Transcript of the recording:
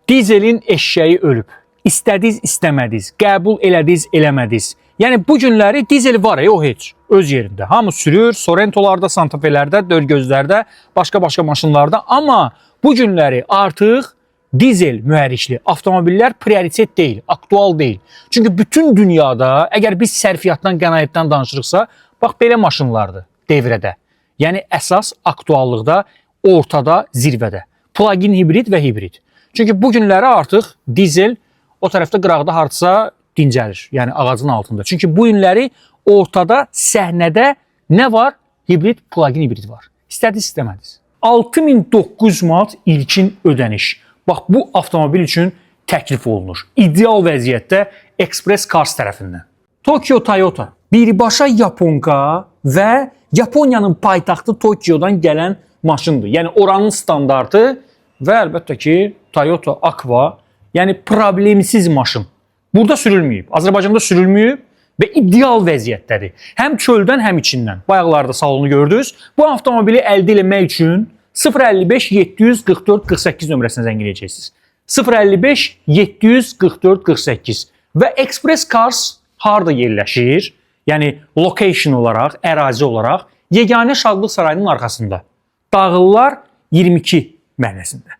Dizelin eşeği ölüb. İstədiniz, istəmədiniz, qəbul elədiniz, eləmədiniz. Yəni bu günləri dizel var o heç öz yerində. Hamı sürür, Sorrentolarda, Santa Fe'lərdə, Dörgözlərdə, başqa maşınlarda. Amma bu günləri artıq dizel mühərrikli avtomobillər prioritet deyil, aktual deyil. Çünki bütün dünyada əgər biz sərfiyyatdan, qənaətdən danışırıqsa, bax belə maşınlardır devrədə. Yəni əsas aktuallıqda, ortada, zirvədə. Plug-in hibrid və hibrid. Çünki bu günləri artıq dizel o tərəfdə qıraqda hardasa dincəlir, yəni ağacın altında. Çünki bu günləri ortada, səhnədə nə var? Hibrid, plug-in hibrid var. İstədiniz, istəmədiniz. 6900 manat ilkin ödəniş. Bax, bu avtomobil üçün təklif olunur. İdeal vəziyyətdə Express Cars tərəfindən. Tokyo Toyota birbaşa Yaponka və Yaponiyanın paytaxtı Tokyodan gələn maşındır. Yəni oranın standartı və əlbəttə ki Toyota Aqua, yəni problemsiz maşın. Burada sürülməyib, Azərbaycanda sürülməyib və ideal vəziyyətdədir. Həm çöldən, həm içindən. Bayaqlarda salonu gördünüz. Bu avtomobili əldə etmək üçün 055 744 48 nömrəsinə zəng edəcəksiniz. 055 744 48 və Express Cars harda yerləşir? Yəni location olaraq, ərazi olaraq Yeganə Şadlıq Sarayının arxasında. Dağlılar 22 məhəlləsində.